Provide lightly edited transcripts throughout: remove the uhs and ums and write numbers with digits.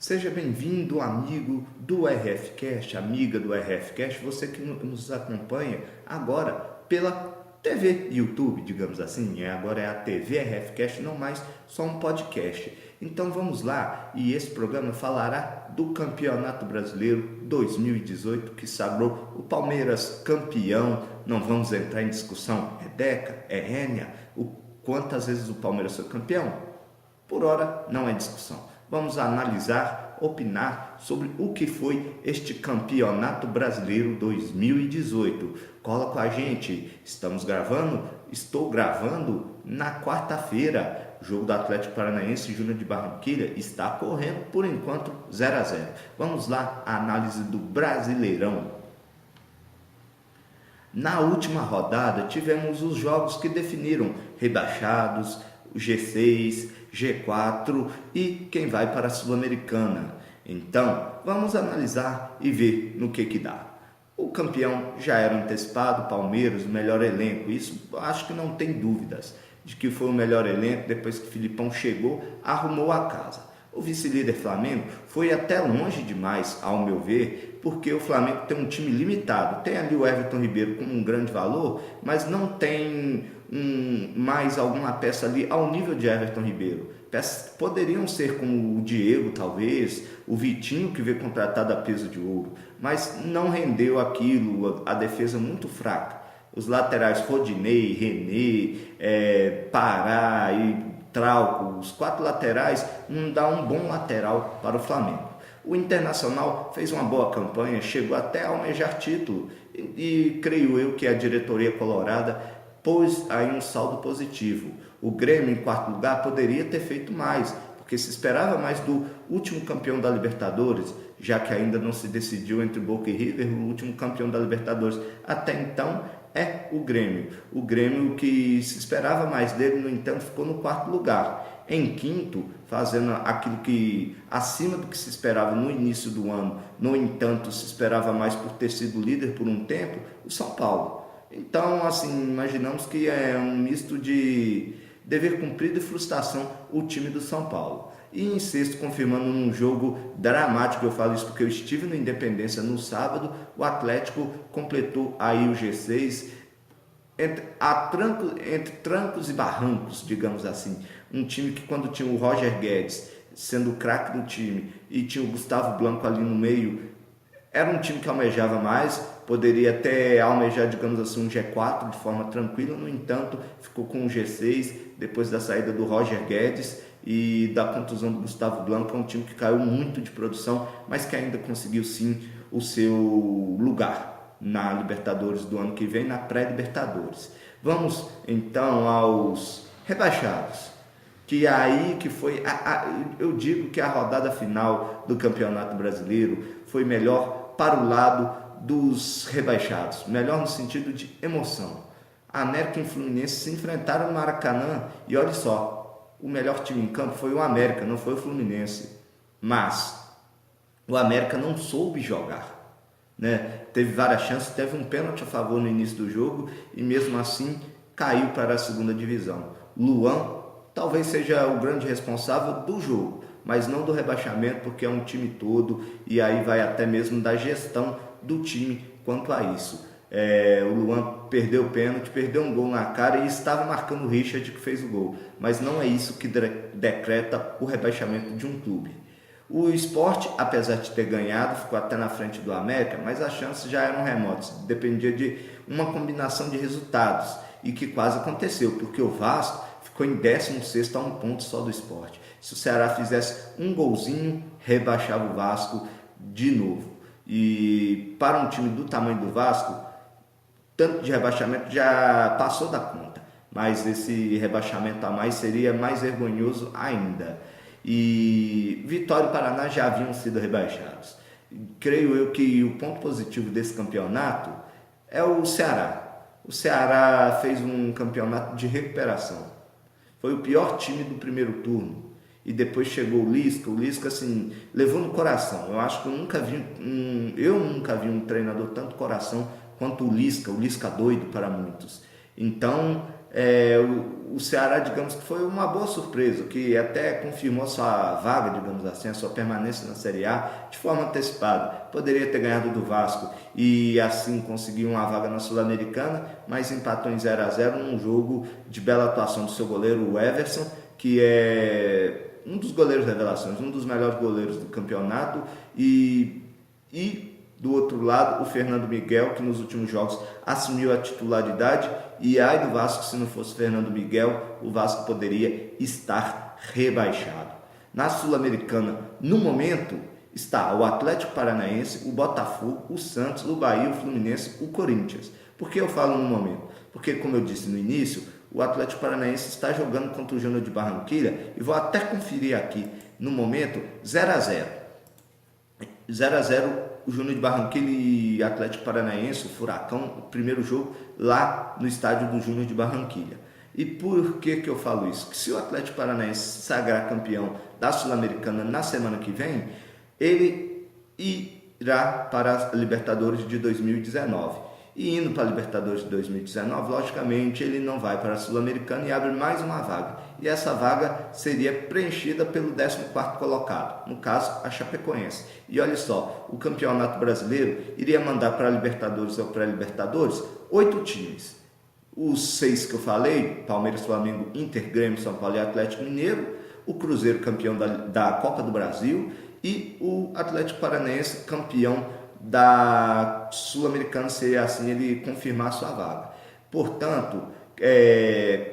Seja bem-vindo, amigo do RFcast, amiga do RFcast, você que nos acompanha agora pela TV YouTube, digamos assim, agora é a TV RFcast, não mais só um podcast. Então vamos lá, e esse programa falará do Campeonato Brasileiro 2018, que sagrou o Palmeiras campeão. Não vamos entrar em discussão, é Deca, é Rénia, quantas vezes o Palmeiras foi campeão? Por hora, não é discussão. Vamos analisar, opinar sobre o que foi este Campeonato Brasileiro 2018. Cola com a gente, estou gravando na quarta-feira. O jogo do Atlético Paranaense e Júnior de Barranquilla está correndo, por enquanto, 0-0. Vamos lá, a análise do Brasileirão. Na última rodada, tivemos os jogos que definiram rebaixados, o G6, G4 e quem vai para a Sul-Americana. Então, vamos analisar e ver no que dá. O campeão já era antecipado, Palmeiras, o melhor elenco. Isso acho que não tem dúvidas de que foi o melhor elenco. Depois que o Filipão chegou, arrumou a casa. O vice-líder Flamengo foi até longe demais, ao meu ver, porque o Flamengo tem um time limitado. Tem ali o Everton Ribeiro com um grande valor, mas não tem mais alguma peça ali ao nível de Everton Ribeiro. Peças que poderiam ser como o Diego, talvez, o Vitinho, que veio contratado a peso de ouro, mas não rendeu aquilo, a defesa muito fraca. Os laterais Rodinei, René, Pará e Trauco, os 4 laterais, não dá um bom lateral para o Flamengo. O Internacional fez uma boa campanha, chegou até a almejar título e creio eu que a diretoria colorada pôs aí um saldo positivo. O Grêmio, em quarto lugar, poderia ter feito mais, porque se esperava mais do último campeão da Libertadores, já que ainda não se decidiu entre Boca e River, o último campeão da Libertadores. Até então é o Grêmio. O Grêmio que se esperava mais dele, no entanto, ficou no quarto lugar. Em quinto, fazendo aquilo que acima do que se esperava no início do ano, no entanto, se esperava mais por ter sido líder por um tempo, o São Paulo. Então, assim, imaginamos que é um misto de dever cumprido e frustração o time do São Paulo. E em sexto, confirmando um jogo dramático, eu falo isso porque eu estive no Independência no sábado, o Atlético completou aí o G6 entre trancos e barrancos, digamos assim. Um time que quando tinha o Roger Guedes sendo o craque do time e tinha o Gustavo Blanco ali no meio, era um time que almejava mais, poderia até almejar, digamos assim, um G4 de forma tranquila. No entanto, ficou com o G6 depois da saída do Roger Guedes e da contusão do Gustavo Blanco. É um time que caiu muito de produção, mas que ainda conseguiu sim o seu lugar na Libertadores do ano que vem, na pré-Libertadores. Vamos então aos rebaixados, que aí que foi, eu digo que a rodada final do Campeonato Brasileiro foi melhor para o lado dos rebaixados, melhor no sentido de emoção. A América e o Fluminense se enfrentaram no Maracanã e olha só, o melhor time em campo foi o América, não foi o Fluminense, mas o América não soube jogar, né? Teve várias chances, teve um pênalti a favor no início do jogo e mesmo assim caiu para a segunda divisão. Luan talvez seja o grande responsável do jogo, mas não do rebaixamento, porque é um time todo e aí vai até mesmo da gestão do time quanto a isso. O Luan perdeu o pênalti, perdeu um gol na cara e estava marcando o Richard, que fez o gol, mas não é isso que decreta o rebaixamento de um clube. O Sport, apesar de ter ganhado, ficou até na frente do América, mas as chances já eram remotas, dependia de uma combinação de resultados e que quase aconteceu, porque o Vasco ficou em 16º a um ponto só do Sport. Se o Ceará fizesse um golzinho, rebaixava o Vasco de novo. E para um time do tamanho do Vasco, tanto de rebaixamento já passou da conta, mas esse rebaixamento a mais seria mais vergonhoso ainda. E Vitória e Paraná já haviam sido rebaixados. Creio eu que o ponto positivo desse campeonato é o Ceará. O Ceará fez um campeonato de recuperação. Foi o pior time do primeiro turno. E depois chegou o Lisca assim, levou no coração. Eu acho que eu nunca vi um treinador tanto coração quanto o Lisca doido para muitos. Então, o Ceará, digamos que foi uma boa surpresa, que até confirmou sua vaga, digamos assim, a sua permanência na Série A de forma antecipada. Poderia ter ganhado do Vasco e assim conseguir uma vaga na Sul-Americana, mas empatou em 0-0 num jogo de bela atuação do seu goleiro, o Everson, que é um dos goleiros revelações, um dos melhores goleiros do campeonato, e do outro lado, o Fernando Miguel, que nos últimos jogos assumiu a titularidade, e ai do Vasco, se não fosse Fernando Miguel, o Vasco poderia estar rebaixado. Na Sul-Americana, no momento, está o Atlético Paranaense, o Botafogo, o Santos, o Bahia, o Fluminense, o Corinthians. Por que eu falo no momento? Porque, como eu disse no início, o Atlético Paranaense está jogando contra o Júnior de Barranquilla, e vou até conferir aqui, no momento, 0-0. 0-0 o Júnior de Barranquilla e Atlético Paranaense, o Furacão, o primeiro jogo lá no estádio do Júnior de Barranquilla. E por que eu falo isso? Que se o Atlético Paranaense se sagrar campeão da Sul-Americana na semana que vem, ele irá para a Libertadores de 2019. E indo para a Libertadores de 2019, logicamente ele não vai para a Sul-Americana e abre mais uma vaga. E essa vaga seria preenchida pelo 14º colocado, no caso a Chapecoense. E olha só, o Campeonato Brasileiro iria mandar para a Libertadores ou pré-Libertadores 8 times. Os 6 que eu falei, Palmeiras, Flamengo, Inter, Grêmio, São Paulo e Atlético Mineiro, o Cruzeiro campeão da Copa do Brasil e o Atlético Paranaense campeão da Sul-Americana, se assim ele confirmar sua vaga. Portanto,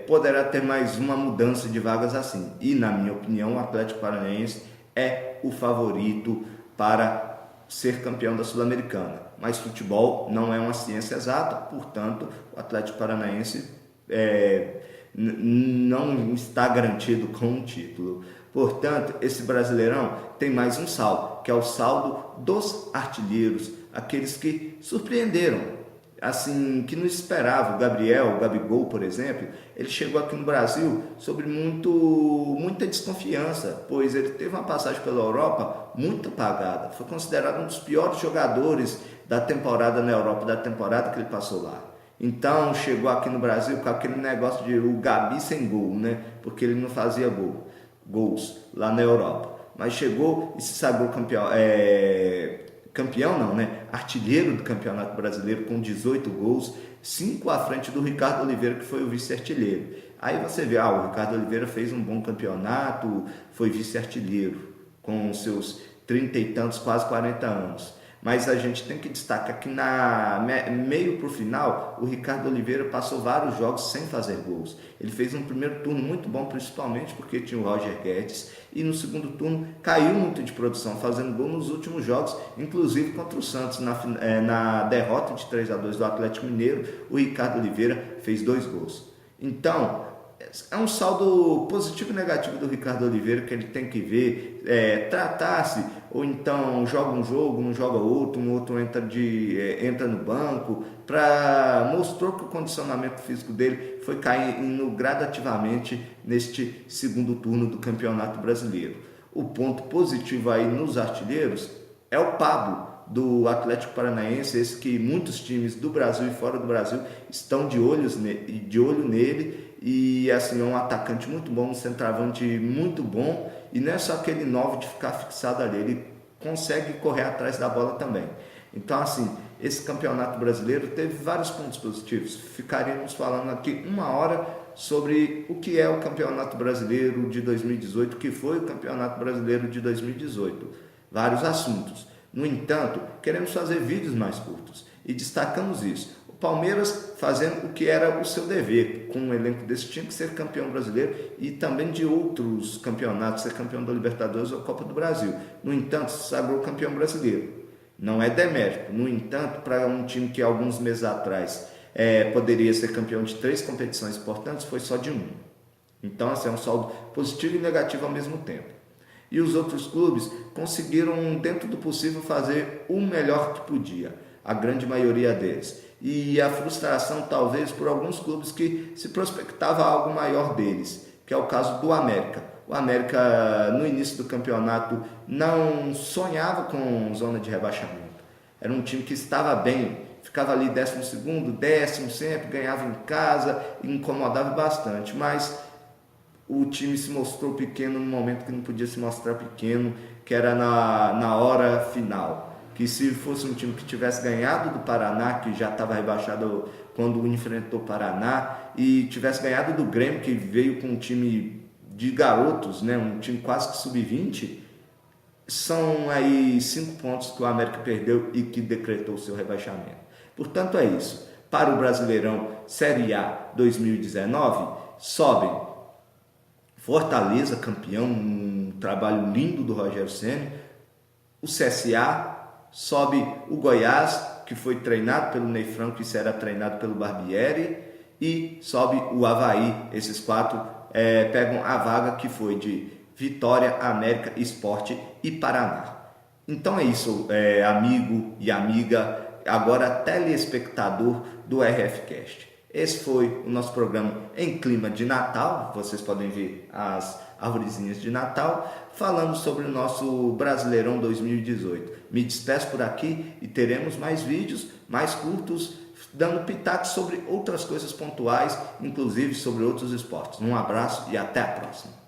poderá ter mais uma mudança de vagas assim. E, na minha opinião, o Atlético Paranaense é o favorito para ser campeão da Sul-Americana. Mas futebol não é uma ciência exata, portanto, o Atlético Paranaense não está garantido com um título. Portanto, esse Brasileirão tem mais um saldo, que é o saldo dos artilheiros, aqueles que surpreenderam, assim, que não esperavam. O Gabigol, por exemplo, ele chegou aqui no Brasil sobre muita desconfiança, pois ele teve uma passagem pela Europa muito apagada. Foi considerado um dos piores jogadores da temporada na Europa, da temporada que ele passou lá. Então, chegou aqui no Brasil com aquele negócio de o Gabi sem gol, né? Porque ele não fazia gols lá na Europa, mas chegou e se sagrou campeão não, né? Artilheiro do Campeonato Brasileiro com 18 gols, 5 à frente do Ricardo Oliveira, que foi o vice-artilheiro. Aí você vê, o Ricardo Oliveira fez um bom campeonato, foi vice-artilheiro com seus 30 e tantos, quase 40 anos. Mas a gente tem que destacar que meio para o final, o Ricardo Oliveira passou vários jogos sem fazer gols. Ele fez um primeiro turno muito bom, principalmente porque tinha o Roger Guedes, e no segundo turno caiu muito de produção, fazendo gol nos últimos jogos, inclusive contra o Santos, na derrota de 3-2 do Atlético Mineiro, o Ricardo Oliveira fez 2 gols. Então, é um saldo positivo e negativo do Ricardo Oliveira que ele tem que ver, tratar-se, ou então joga um jogo, não joga outro, no outro entra no banco, mostrou que o condicionamento físico dele foi caindo gradativamente neste segundo turno do Campeonato Brasileiro. O ponto positivo aí nos artilheiros é o Pablo, do Atlético Paranaense, esse que muitos times do Brasil e fora do Brasil estão de olho nele. E assim, é um atacante muito bom, um centroavante muito bom, e não é só aquele 9 de ficar fixado ali, ele consegue correr atrás da bola também. Então assim, esse Campeonato Brasileiro teve vários pontos positivos. Ficaríamos falando aqui 1 hora sobre o que é o Campeonato Brasileiro de 2018, o que foi o Campeonato Brasileiro de 2018, vários assuntos. No entanto, queremos fazer vídeos mais curtos e destacamos isso. Palmeiras fazendo o que era o seu dever, com um elenco desse tinha que ser campeão brasileiro e também de outros campeonatos, ser campeão da Libertadores ou Copa do Brasil. No entanto, se sagrou campeão brasileiro. Não é demérito. No entanto, para um time que alguns meses atrás poderia ser campeão de 3 competições importantes, foi só de 1. Então, assim, é um saldo positivo e negativo ao mesmo tempo. E os outros clubes conseguiram, dentro do possível, fazer o melhor que podia, a grande maioria deles. E a frustração talvez por alguns clubes que se prospectava algo maior deles, que é o caso do América. O América no início do campeonato não sonhava com zona de rebaixamento. Era um time que estava bem ficava ali 12º, décimo sempre, ganhava em casa, incomodava bastante, mas o time se mostrou pequeno no momento que não podia se mostrar pequeno, que era na hora final. Que se fosse um time que tivesse ganhado do Paraná, que já estava rebaixado quando enfrentou o Paraná, e tivesse ganhado do Grêmio, que veio com um time de garotos, né, um time quase que sub-20, são aí 5 pontos que o América perdeu e que decretou o seu rebaixamento. Portanto, é isso. Para o Brasileirão Série A 2019, sobem Fortaleza, campeão, um trabalho lindo do Rogério Ceni. O CSA, sobe o Goiás, que foi treinado pelo Ney Franco e será treinado pelo Barbieri, e sobe o Avaí. Esses 4 pegam a vaga que foi de Vitória, América, Sport e Paraná. Então é isso, amigo e amiga, agora telespectador do RFcast. Esse foi o nosso programa em clima de Natal. Vocês podem ver as arvorezinhas de Natal, falando sobre o nosso Brasileirão 2018. Me despeço por aqui e teremos mais vídeos, mais curtos, dando pitacos sobre outras coisas pontuais, inclusive sobre outros esportes. Um abraço e até a próxima.